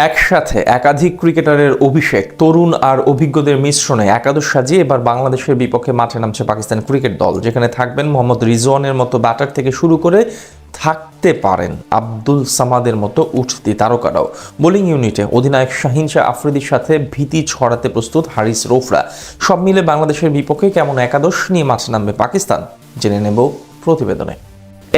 একসাথে একাধিক ক্রিকেটারের অভিষেক, তরুণ আর অভিজ্ঞদের মিশ্রণে একাদশ সাজিয়ে এবার বাংলাদেশের বিপক্ষে মাঠে নামছে পাকিস্তান ক্রিকেট দল, যেখানে থাকবেন মোহাম্মদ রিজওয়ানের মতো ব্যাটার থেকে শুরু করে থাকতে পারেন আব্দুল সামাদের মতো উঠতি তারকারাও। বোলিং ইউনিটে অধিনায়ক শাহিন শাহ আফ্রিদির সাথে ভীতি ছড়াতে প্রস্তুত হারিস রৌফরা। সব মিলে বাংলাদেশের বিপক্ষে কেমন একাদশ নিয়ে মাঠে নামবে পাকিস্তান, জেনে নেব প্রতিবেদনে।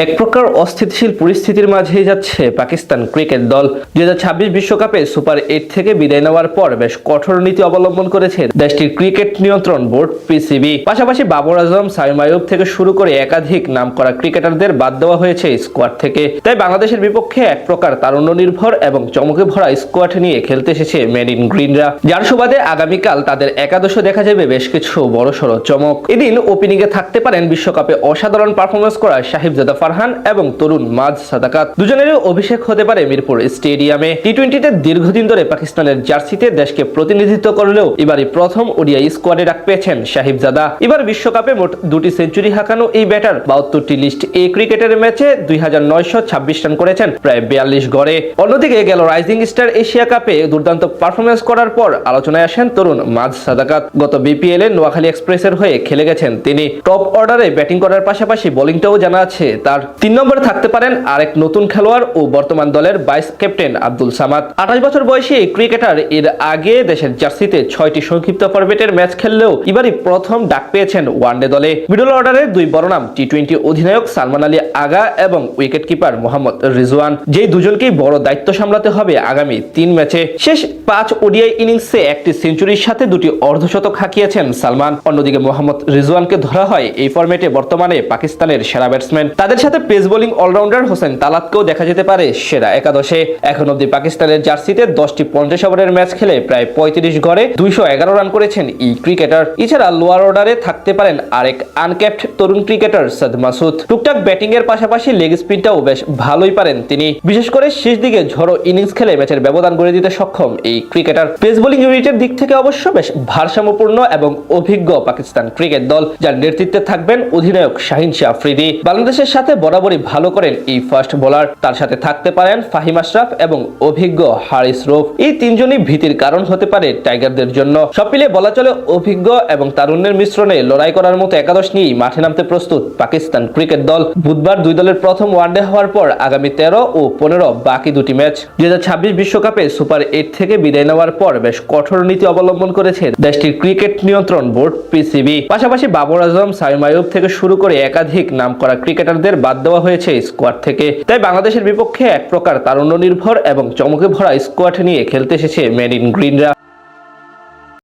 এক প্রকার অস্থিতিশীল পরিস্থিতির মাঝেই যাচ্ছে পাকিস্তান ক্রিকেট দল। 2026 বিশ্বকাপে সুপার 8 থেকে বিদায় নেওয়ার পর বেশ কঠোর নীতি অবলম্বন করেছে দেশটির ক্রিকেট নিয়ন্ত্রণ বোর্ড পিসিবি। পাশাপাশি বাবর আজম, সাইম আইয়ুব থেকে শুরু করে একাধিক নামকরা ক্রিকেটারদের বাদ দেওয়া হয়েছে স্কোয়াড থেকে। তাই বাংলাদেশের বিপক্ষে এক প্রকার তারুণ্য নির্ভর এবং চমকে ভরা স্কোয়াড নিয়ে খেলতে এসেছে মেড ইন গ্রিনরা, যার সুবাদে আগামীকাল তাদের একাদশে দেখা যাবে বেশ কিছু বড়সড় চমক। এদিন ওপেনিং এ থাকতে পারেন বিশ্বকাপে অসাধারণ পারফরমেন্স করা সাহিবজাদা ফারহান এবং তরুণ মাঝ সাদাকাত। দুজনেরই অভিষেক হতে পারে মিরপুর স্টেডিয়ামে। টি-20তে দীর্ঘদিন ধরে পাকিস্তানের জার্সিতে দেশকে প্রতিনিধিত্ব করলেও এবারই প্রথম ওডিআই স্কোয়াডে ডাক পেয়েছেন সাহিবজাদা। এবার বিশ্বকাপে মোট 2টি সেঞ্চুরি হাঁকানো এই ব্যাটার 72টি লিস্ট এ ক্রিকেটের ম্যাচে 2926 রান করেছেন, প্রায় 42 গড়ে। অন্যদিকে গেল রাইজিং স্টার এশিয়া কাপে দুর্দান্ত পারফরমেন্স করার পর আলোচনায় আসেন তরুণ মাঝ সাদাকাত। গত বিপিএল এ নোয়াখালী এক্সপ্রেসের হয়ে খেলে গেছেন তিনি। টপ অর্ডারে ব্যাটিং করার পাশাপাশি বোলিংটাও জানা আছে তার। 3 নম্বরে থাকতে পারেন আরেক নতুন খেলোয়াড় ও বর্তমান দলের ভাইস ক্যাপ্টেন আব্দুল সামাদ। 28 বছর বয়সী এই ক্রিকেটার এর আগে দেশের জার্সিতে 6টি সংক্ষিপ্ত ফরম্যাটের ম্যাচ খেললেও এবারই প্রথম ডাক পেয়েছেন ওয়ানডে দলে। মিডল অর্ডারে 2 বড় নাম টি-20 অধিনায়ক সালমান আলী আগা এবং উইকেট কিপার মোহাম্মদ রিজওয়ান, যেই দুজনকেই বড় দায়িত্ব সামলাতে হবে আগামী 3 ম্যাচে। শেষ 5 ওডিআই ইনিংসে 1টি সেঞ্চুরির সাথে 2টি অর্ধশতক হাঁকিয়েছেন সালমান। অন্যদিকে মোহাম্মদ রিজওয়ানকে ধরা হয় এই ফরম্যাটে বর্তমানে পাকিস্তানের সেরা ব্যাটসম্যান। তাদের সাথে পেস বোলিং অলরাউন্ডার হোসেন তালাতকেও দেখা যেতে পারে সেরা একাদশে। এখন অব্দি পাকিস্তানের জার্সিতে 10টি 50 ওভারের ম্যাচ খেলে প্রায় 35 গড়ে 211 রান করেছেন এই ক্রিকেটার। এছাড়া লোয়ার অর্ডারে থাকতে পারেন আরেক আনক্যাপড তরুণ ক্রিকেটার সাদ মাসুদ। টুকটাক ব্যাটিং এর পাশাপাশি লেগ স্পিনটাও বেশ ভালোই পারেন তিনি। বিশেষ করে শেষ দিকে ঝড়ো ইনিংস খেলে ম্যাচের ব্যবধান গড়ে দিতে সক্ষম এই ক্রিকেটার। পেস বোলিং ইউনিটের দিক থেকে অবশ্য বেশ ভারসাম্যপূর্ণ এবং অভিজ্ঞ পাকিস্তান ক্রিকেট দল, যার নেতৃত্বে থাকবেন অধিনায়ক শাহিন শাহ আফ্রিদি। বাংলাদেশের সাথে বরাবরই ভালো করেন এই ফাস্ট বোলার। তার সাথে থাকতে পারেন ফাহিম আশরাফ এবং অভিজ্ঞ হারিস রৌফ। এই তিনজনই ভীতির কারণ হতে পারে টাইগারদের জন্য। সব মিলিয়ে বলা চলে অভিজ্ঞ এবং তারুণ্যের মিশ্রণে লড়াই করার মতো একাদশ নিয়েই মাঠে নামতে প্রস্তুত পাকিস্তান ক্রিকেট দল। বুধবার 2 দলের প্রথম ওয়ানডে হওয়ার পর আগামী 13 ও 15 বাকি 2টি ম্যাচ। 2026 বিশ্বকাপে সুপার 8 থেকে বিদায় নেওয়ার পর বেশ কঠোর নীতি অবলম্বন করেছে দেশটির ক্রিকেট নিয়ন্ত্রণ বোর্ড পিসিবি। পাশাপাশি বাবর আজম, সাইম আইয়ুব থেকে শুরু করে একাধিক নামকরা ক্রিকেটারদের বাদ দেওয়া হয়েছে স্কোয়াড থেকে। তাই বাংলাদেশের বিপক্ষে এক প্রকার তারুণ্য নির্ভর এবং চমকে ভরা স্কোয়াড নিয়ে খেলতে এসেছে মেড ইন গ্রিনরা।